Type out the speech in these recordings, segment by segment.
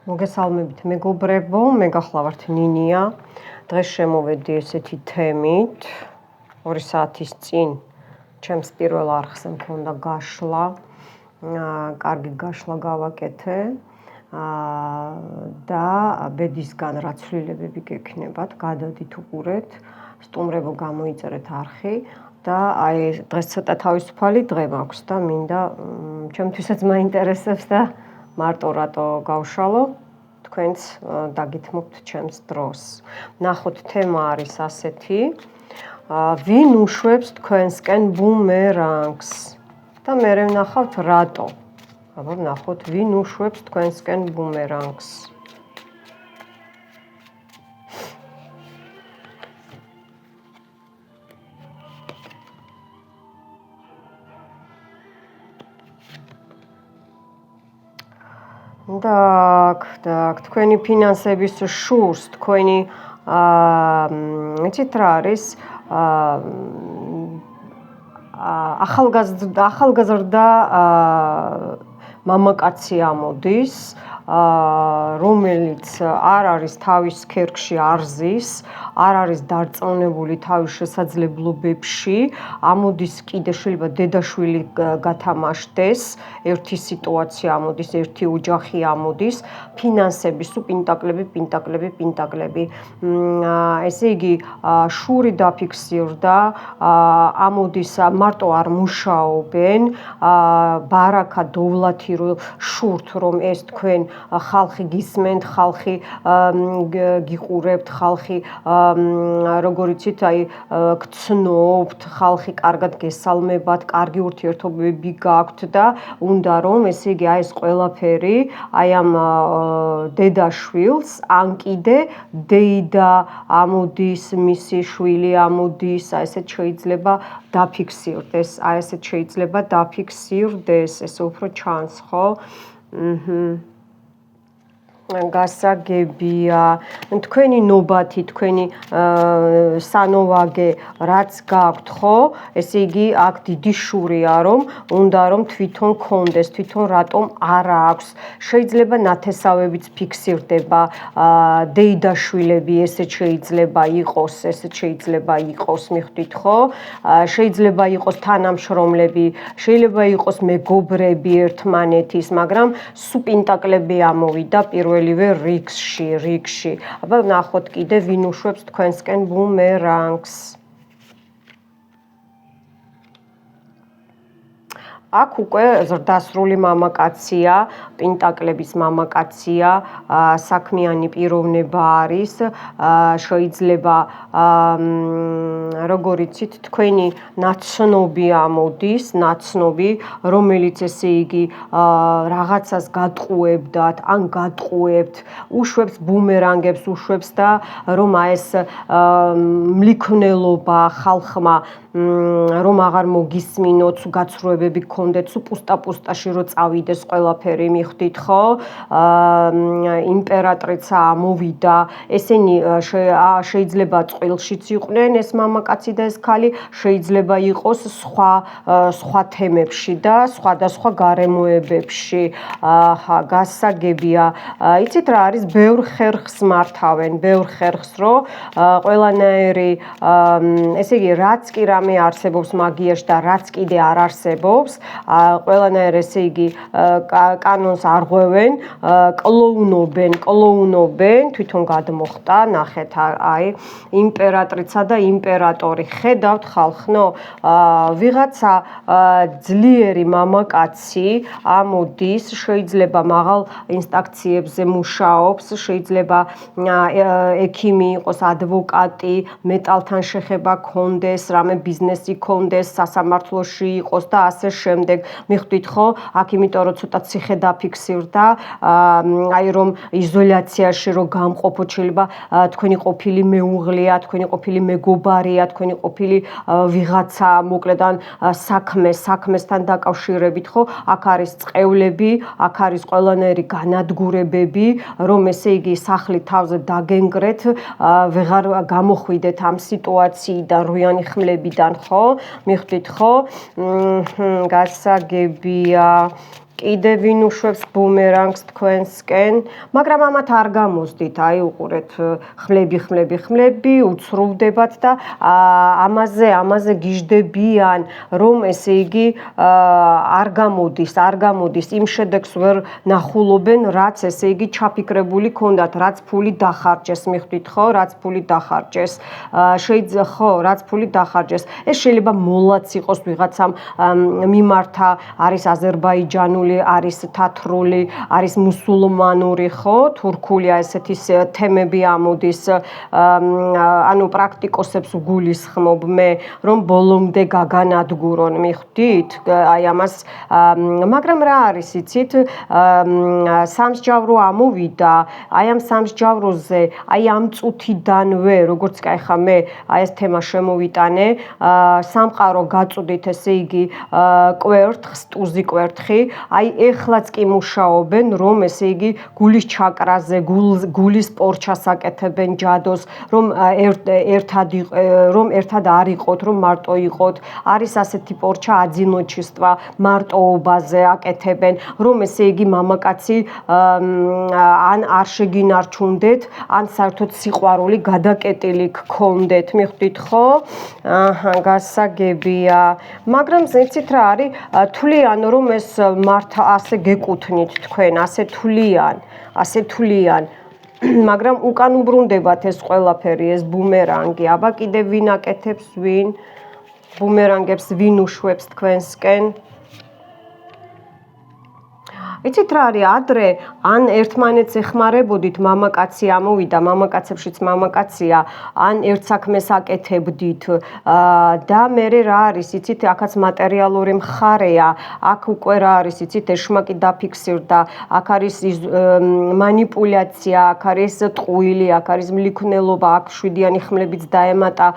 მოგესალმებით მეგობრებო, მე გახლავართ ნინია. დღეს შემოვედი ესეთი თემით. 2 საათის წინ ჩემს პირველ არხზე მქონდა გაშლა. კარგი გაშლა გავაკეთე. და ბედისგან რა ცვლილებები გექნებათ, გადადით უყურეთ, სტუმრებო გამოიწერეთ არხი და აი დღეს ცოტა თავისუფალი დღე მაქვს და მინდა ჩემთვისაც მაინტერესებს და მარტო რატო გავშალო, თქვენც დაგითმობთ ჩემს დროს. ნახოთ, თემა არის ასეთი. ვინ უშვებს თქვენსკენ ბუმერანგს? და მერე ვნახავთ რატო. აბა ვნახოთ, ვინ უშვებს თქვენსკენ ბუმერანგს? так, თქვენი ფინანსების შურს, თქვენი იცით რა არის? ახალგაზრდა მამაკაცი ამოდის, რომელიც არ არის თავის ქერქში არ ზის, არ არის დარწმუნებული თავის შესაძლებლობებში, ამოდის კიდე შეიძლება დედაშვილი გათამაშდეს, ერთი სიტუაცია ამოდის, ერთი ოჯახი ამოდის, ფინანსების პინტაკლები. ესე იგი, შური დაფიქსირდა, ამოდის მარტო არ მუშაობენ, ბარაკა დოვლათი შურთ, რომ ეს თქვენ ხალხი გისმენთ, ხალხი გიყურებთ, ხალხი როგორ იცით, აი გცნობთ, ხალხი კარგად გესალმებათ, კარგი ურთიერთობები გაქვთ და უნდა რომ ესე იგი აი ეს ყველაფერი აი ამ დედაშვილს ან კიდე დეიდა ამოდის, მისი შვილი ამოდის, აი ესეთ შეიძლება დაფიქსირდეს, ესე უფრო ჩანს, ხო? გასაგებია, თქვენი ნობათი, თქვენი სანოვაგე რაც გაქვთ, ხო? ესე იგი, აქ დიდი შურია, რომ უნდა რომ თვითონ კონდეს, თვითონ რატომ არ აქვს. შეიძლება ნათესავებიც ფიქსირდება, დეიდაშვილები, ესეც შეიძლება იყოს, მიხვდით, ხო? შეიძლება იყოს თანამშრომლები, შეიძლება იყოს მეგობრები ერთმანეთის, მაგრამ სუპინტაკლები ამოვიდა პირველივე რიგში. აბა ნახოთ კიდე ვინ უშვებს თქვენსკენ ბუმერანგს. აქ უკვე ზრდასრული მამაკაცია, პინტაკლების მამაკაცია, საქმიანი პიროვნება არის, შეიძლება როგორ იცით, თქვენი ნაცნობი ამოდის, რომელიც ესე იგი რაღაცას გატყუებდათ, ან გატყუებთ, უშვებს ბუმერანგებს, უშვებს და რომ აი ეს მლიქნელობა ხალხმა რომ აღარ მოგისმინოთ, გაცრუებები გქონდეთ, პუსტა-პუსტაში რო წავიდეს ყველაფერი, მიხვდით, ხო? იმპერატრიცა ამოვიდა, ესენი შეიძლება წყვილშიც იყვნენ ეს მამაკაცი და ეს ქალი, შეიძლება იყოს სხვა თემებში და სხვადასხვა გარემოებებში. გასაგებია, იცით რა არის, ბევრ ხერხს მართავენ, რომ ყველანაირი, ესე იგი, რაც კი რამე არსებობს მაგიაში და რაც კიდე არ არსებობს, ყველანაირ ესე იგი კანონს არღვევენ, კლოუნობენ, თვითონ გადმოხტა, ნახეთ, აი, იმპერატრიცა და იმპერატორი, ხედავთ ხალხნო, ვიღაცა ძლიერი მამაკაცი ამოდის, შეიძლება მაღალ ინსტანციებზე მუშაობს, შეიძლება ექიმი იყოს, ადვოკატი, მეტალთან შეხება ქონდეს, რამე ბიზნესი ქონდეს, სასამართლოში იყოს და ასე შემდეგ. მიხვდით, ხო? აქ იმიტომ რომ ცოტა ციხე დაფიქსირდა, აი რომ იზოლაციაში რო გამყოფოთ, შეიძლება თქვენი ყოფილი მეუღლეა, თქვენი ყოფილი მეგობარია, თქვენი ყოფილი ვიღაცა, მოკლედ ან საქმესთან დაკავშირებით, ხო? აქ არის წყევლები, აქ არის ყველანაირი განადგურებები, რომ ესე იგი სახლი თავზე დაგენგრეთ, ვეღარ გამოხვიდეთ ამ სიტუაციიდან, რუიანი ხმლებიდან, ხო? მიხვდით, ხო? გასაგებია, კიდე ვინ უშვებს ბუმერანგს თქვენსკენ, მაგრამ ამათ არ გამოსდით, აი უყურეთ, ხმლები, უცრუვდებათ და ამაზე გიждდებიან, რომ ესე იგი არ გამოდის, იმ შედეგს ვერ ნახულობენ, რაც ესე იგი ჩაფიქრებული ქონდათ, რაც ფული დახარჯეს, მიხვდით ხო, რაც ფული დახარჯეს. შეიძლება ხო, რაც ფული დახარჯეს. ეს შეიძლება მოლაც იყოს ვიღაცამ მიმართა, არის აზერბაიჯანული, არის თათრული, არის მუსულმანური, ხო, თურქული ესეთი თემები ამოდის, ანუ პრაქტიკოსებს გულისხმობ მე, რომ ბოლომდე გაგანადგურონ, მიხვდით? აი ამას, მაგრამ რა არის, იცით, სამსჯავრო ამოვიდა, აი ამ სამსჯავროზე, აი ამ წუთიდანვე, როგორც კი ახლა მე აი ეს თემა შემოვიტანე, სამყარო გაწუდით, ესე იგი, კვერთხს, ტუზი კვერთხი, აი ეხლაც კი მუშაობენ, რომ ესე იგი გულის ჩაკრაზე, გულის პორჩას აკეთებენ ჯადოს, რომ ერთად არ იყოთ, რომ მარტო იყოთ, არის ასეთი პორჩა აძინოჩისტვა, მარტოობაზე აკეთებენ, რომ ესე იგი მამაკაცი ან არ შეგინარჩუნდეთ, ან საერთოდ სიყვარული გადაკეტილი გქონდეთ, მიხვდით ხო? აჰა, გასაგებია. მაგრამ ზეცით რა არის, თვლიან რომ ეს მართა ასე გეკუთვნით თქვენ, ასე თვლიან. მაგრამ უკან უბრუნდებათ ეს ყველაფერი, ეს ბუმერანგი. აბა კიდე ვინ აკეთებს, ვინ ბუმერანგებს ვინ უშვებს თქვენსკენ? იცით რა არის, ადრე ან ერთმანეთს ეხმარებოდით, მამაკაცი ამოვიდა, მამაკაცებშიც მამაკაცია, ან ერთ საქმეს აკეთებდით და მერე რა არის, იცით, აქაც მატერიალური მხარეა, აქ უკვე რა არის, იცით, ეშმაკი დაფიქსირდა, აქ არის მანიპულაცია, აქ არის ტყუილი, აქ არის მლიქნელობა, აქ 7-იანი ხმლებიც დაემატა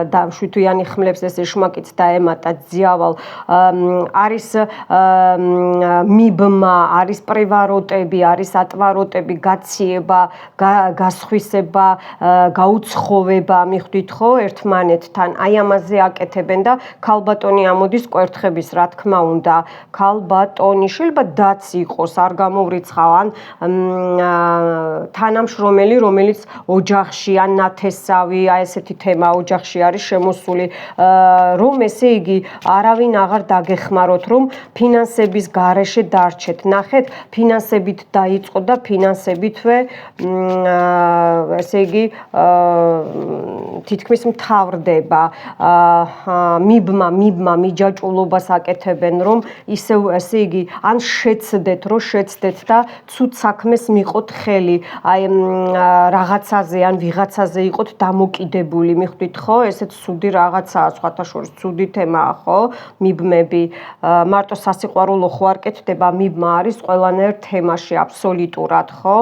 და 7-იანი ხმლებს ეს ეშმაკიც დაემატა ძიავალ, არის მიბმა, არის პრივაროტები, არის ატვაროტები, გაციება, გასხვისება, გაუცხოვება, მიხვდით ხო, ერთმანეთთან. აი ამაზე აკეთებენ და ქალბატონი ამოდის კვერთხების, რა თქმა უნდა. ქალბატონი შეიძლება დაც იყოს, არ გამოვრიცხავ, ან თანამშრომელი, რომელიც ოჯახში, ან ნათესავი, აი ესეთი თემა ოჯახში არის შემოსული, რომ ესე იგი არავინ აღარ დაგეხმაროთ, რომ ფინანსების გარეშე დარჩეთ. ნახეთ, ფინანსებით დაიწყო და ფინანსებითვე ესე იგი თითქმის მთავრდება. მიბმა მიჯაჭულობას აკეთებენ, რომ ისევ ესე იგი ან შეცდეთ, რომ შეცდეთ და ცუდ საქმეს მიყოთ ხელი. აი რაღაცაზე ან ვიღაცაზე იყოთ დამოკიდებული, მიხვდით ხო? ესეც ცუდი რაღაცაა, სხვათა შორის ცუდი თემაა, ხო? მიბმები. მარტო სასიყვარულო ხო არ კეთდება, მიბმა არის ყველანაირ თემაში აბსოლუტურად, ხო?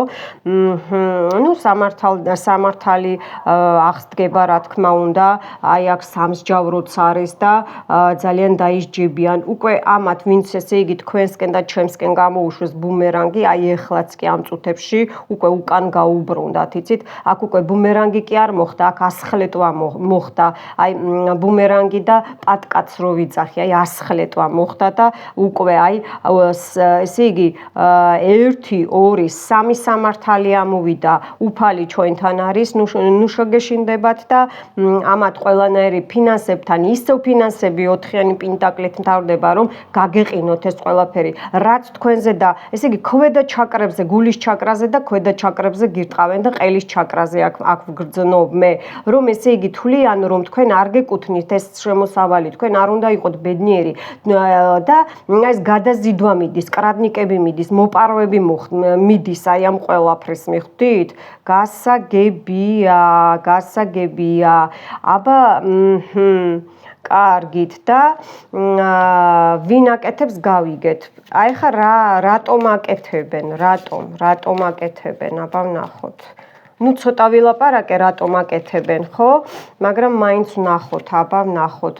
ნუ სამართალი აღსდგება, რა თქმა უნდა, აი აქ სამსჯავროც არის და ძალიან დაისჯებიან. უკვე ამათ ვინც ესე იგი თქვენსკენ და ჩემსკენ გამოუშვეს ბუმერანგი, აი ეხლაც კი ამ წუთებში უკვე უკან გაუბრუნდათ, იცით? აქ უკვე ბუმერანგი კი არ მოხდა, აქ ასხლეტვა მოხდა. აი ბუმერანგი და პატკაც რო ვიძახი, აი ასხლეტვა მოხდა და უკვე აი ესე იგი 1, 2, 3 სამართალი ამოვიდა, უფალი ჩვენთან არის, ნუ შეგეშინდებათ და ამათ ყველანაირი ფინანსებთან ისევ ფინანსები 4-იანი პენტაკლით მთავრდება, რომ გაგეყინოთ ეს ყველაფერი, რაც თქვენზე და ესე იგი ქვედა ჩაკრებზე, გულის ჩაკრაზე და ქვედა ჩაკრებზე გირტყავენ და ყელის ჩაკრაზე აქ ვგრძნობ მე, რომ ესე იგი თვლიან, რომ თქვენ არ გეკუთვნით ეს შემოსავალი, თქვენ არ უნდა იყოთ ბედნიერი და ეს გადაზიდვა მიდის, კრადნიკები მიდის, მოპარვები მიდის აი ამ ყველაფრის, მიხვდით? გასაგებია. აბა კარგით და ვინ აკეთებს გავიგეთ. აი ხა რატომ აკეთებენ, რატომ აკეთებენ, აბა ვნახოთ. ნუ ცოტა ვილაპარაკე რატომ აკეთებენ, ხო? მაგრამ მაინც ვნახოთ, აბა ვნახოთ.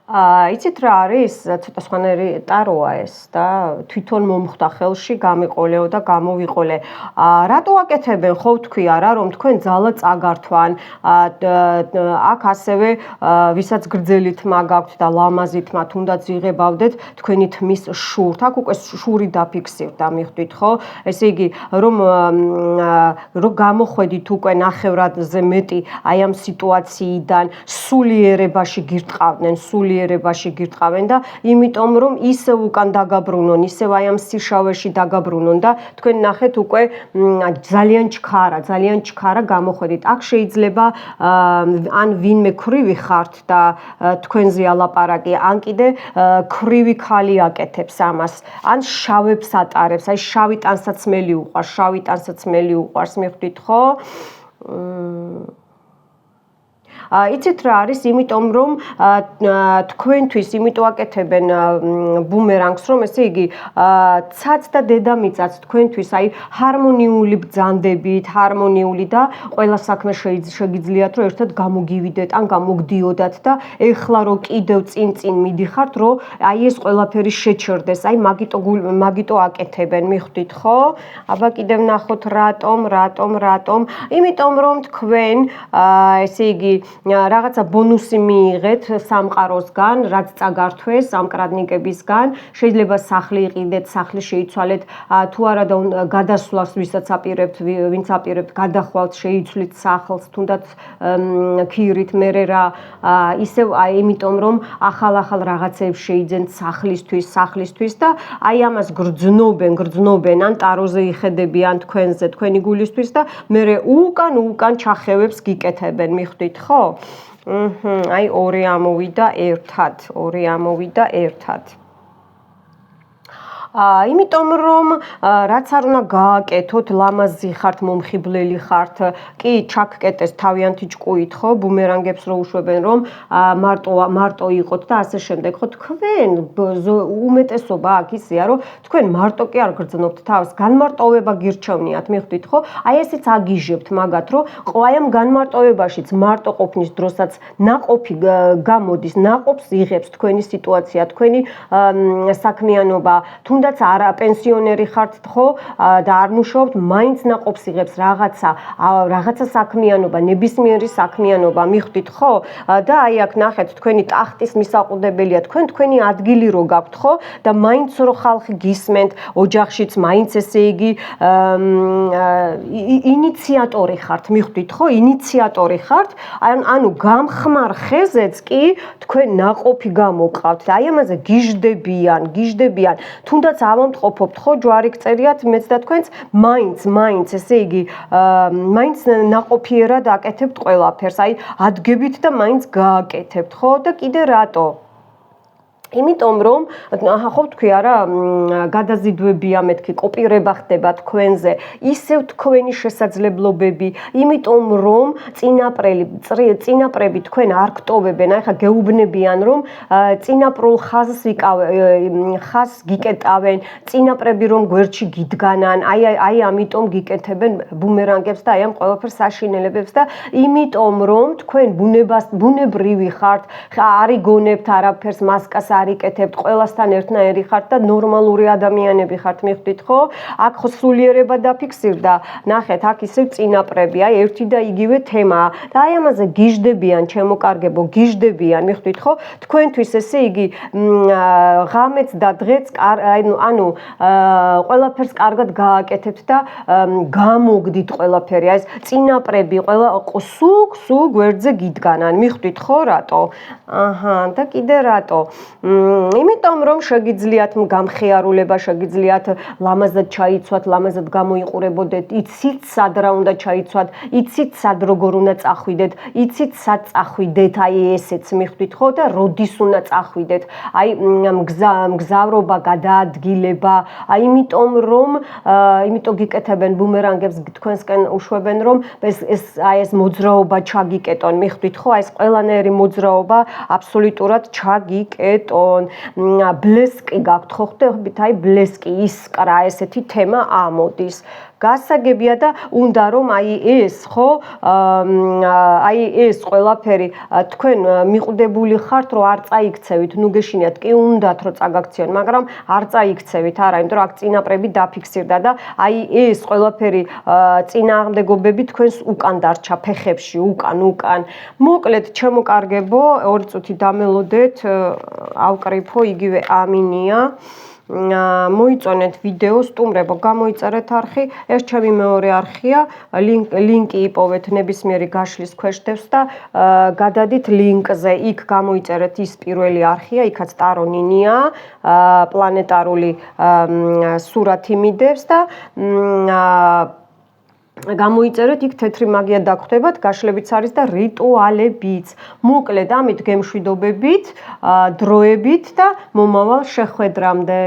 იცით რა არის? ცოტა სხვანაირი ტაროა ეს და თვითონ მომხვდა ხელში, გამიყოლეო და გამოვიყოლე. რატო აკეთებენ ხო თქვი არა, რომ თქვენ ძალა წაგართვან. აქ ასევე ვისაც გრძელი თმა გაქვთ და ლამაზი თმა თუნდაც იღებავდეთ თქვენი თმის შურთ. აქ უკვე შური დაფიქსირდა, მიხვდით ხო? ესე იგი, რომ გამოხვედით უკვე ნახევრადზე მეტი აი ამ სიტუაციიდან სულიერებაში გირტყავენ და იმიტომ რომ ისევ უკან დაგაბრუნონ, ისევ აი ამ სიშავეში დაგაბრუნონ და თქვენ ნახეთ უკვე ძალიან ჩქარა გამოხვედით. აქ შეიძლება ან ვინმე ქრივი ხართ და თქვენზე ალაპარაკი, ან კიდე ქრივი ქალი აკეთებს ამას, ან შავებს ატარებს, აი შავი ტანსაცმელი უყვარს, მიხვდით ხო? იცით რა არის, იმიტომ რომ თქვენთვის იმიტომ აკეთებენ ბუმერანგს, რომ ესე იგი ცაც და დედამიწაც თქვენთვის აი ჰარმონიული ბრძანდებით, ჰარმონიული და ყველა საქმე შეგიძლიათ რომ ერთად გამოგივიდეთ ან გამოგდიოდათ და ეხლა რო კიდევ წინ მიდიხართ, რომ აი ეს ყველაფერი შეჩერდეს, აი მაგიტო აკეთებენ, მიხვდით ხო? აბა კიდევ ნახოთ რატომ? იმიტომ რომ თქვენ ესე იგი რაღაცა ბონუსი მიიღეთ სამყაროსგან, რაც წაგართვეს სამკრადნიკებისგან, შეიძლება სახლი იყიდეთ, სახლი შეიცვალეთ, თუ არა და გადასვლას ვინც აპირებთ, გადახვალთ, შეიცვლით სახლს, თუნდაც ქირით, მერე რა, ისევ აი იმიტომ რომ ახალ რაღაცებს შეიძენთ სახლისთვის და აი ამას გრძნობენ, ან ტაროზე იხედებიან თქვენზე, თქვენი გულისთვის და მერე უკან ჩახევებს გიკეთებენ, მიხვდით ხო? აი ორი ამოვიდა ერთად. იმიტომ რომ რაც არ უნდა გააკეთოთ, ლამაზი ხართ, მომხიბლელი ხართ, კი ჩაგკეტეს თავიანთი ჭკუით ხო, ბუმერანგებს რო უშვებენ რომ მარტო იყოთ და ასე შემდეგ ხო, თქვენ უმეტესობა აქ ისეა რომ თქვენ მარტო კი არ გრძნობთ თავს, განმარტოვება გირჩევნიათ, მიხვდით ხო? აი ესეც აგიჟებთ მაგათ რომ აი ამ განმარტოვებაშიც მარტო ყოფნის დროსაც ნაყოფი გამოდის, ნაყოფს იღებს თქვენი სიტუაცია, თქვენი საქმიანობა, თუნდაც არა პენსიონერი ხართ ხო და არ მუშაობთ, მაინც ნაყოფს იღებს რაღაცა საქმიანობა, ნებისმიერი საქმიანობა, მიხვდით ხო? და აი აქ ნახეთ, თქვენი ტახტის მისაყრდებელია, თქვენი ადგილი რო გაქვთ ხო და მაინც რო ხალხი გისმენთ, ოჯახშიც მაინც ესე იგი ინიციატორი ხართ, მიხვდით ხო? ანუ გამხმარ ხეზეც კი თქვენ ნაყოფი გამოყავთ და აი ამაზე გიждდებიან, თუნდაც ავამტყოფობთ ხო, ჯვარი გწერიათ, მეც და თქვენც მაინც ესე იგი მაინც ნაყოფიერად აკეთებთ ყველაფერს, აი ადგებით და მაინც გააკეთებთ ხო და კიდე რატო? იმიტომ რომ ხო თქვი არა, გადაზიდვებია მეთქი, კოპირება ხდება თქვენზე, ისევ თქვენი შესაძლებლობები, იმიტომ რომ წინაპრები თქვენ არ გტოვებენ, აი ხა გეუბნებიან რომ წინაპრულ ხაზს გიკეტავენ, წინაპრები რომ გვერდში გიდგანან, აი ამიტომ გიკეთებენ ბუმერანგებს და აი ამ ყველაფერს საშინელებებს და იმიტომ რომ თქვენ ბუნებრივი ხართ, არ იგონებთ არაფერს, მასკას არ იკეთებთ, ყველასთან ერთნაირი ხართ და ნორმალური ადამიანები ხართ, მიხვდით ხო? აქ ხო სულიერება დაფიქსირდა, ნახეთ, აქ ისევ წინაპრები, აი ერთი და იგივე თემაა და აი ამაზე გიждდებიან, ჩემო კარგებო, მიხვდით ხო? თქვენთვის ესე იგი ღამეც და დღეც ანუ ყველაფერს კარგად გააკეთებთ და გამოგდით ყველაფერი, აი ეს წინაპრები ყველა სულ გვერდზე გიდგანან, მიხვდით ხო რატო? და კიდე რატო? იმიტომ რომ შეგიძლიათ გამხეარულება, შეგიძლიათ ლამაზად ჩაიცვათ, ლამაზად გამოიყურებოდეთ, იცით სად რა უნდა ჩაიცვათ, იცით სად როგორ უნდა წახვიდეთ, იცით სად წახვიდეთ, აი ესეც მიხვდით ხო და როდის უნდა წახვიდეთ, აი მგზავრობა, გადაადგილება, აი იმიტომ გიკეთებენ ბუმერანგებს, თქვენსკენ უშვებენ რომ ეს მოძრაობა ჩაგიკეტონ, მიხვდით ხო, აი ეს ყველანაირი მოძრაობა აბსოლუტურად ჩაგიკეტონ. ბლესკი გაქვთ ხო, ხდებით, აი ბლესკი, ისკრა, ესეთი თემა ამოდის. გასაგებია და უნდა რომ ეს ხო აი ეს ყველაფერი თქვენ მიყდებული ხართ რომ არ წაიქცევით, ნუ გეშინიათ კი უნდათ რომ წაგაქციონ, მაგრამ არ წაიქცევით, არა, იმიტომ რომ აქ წინაპრები დაფიქსირდა და აი ეს ყველაფერი წინააღმდეგობები თქვენს უკან დარჩა ფეხებში, უკან. მოკლედ, ჩემო კარგებო, 2 წუთი დამელოდეთ, ავკრიფო, იგივე ამინია. მოიწონეთ ვიდეო, სტუმრებო, გამოიწერეთ არხი, ეს ჩემი მეორე არხია, ლინკი იპოვეთ ნებისმიერი გაშლის ქვეშ და გადადით ლინკზე, იქ გამოიწერეთ ის პირველი არხია, იქაც ტარო ნინია, პლანეტარული სურათი მიდევს და გამოიწერეთ, იქ თეთრი მაგია დაგხვდებათ, გაშლებიც არის და რიტუალებიც. მოკლედ, ამით გემშვიდობებით, დროებით და მომავალ შეხვედრამდე.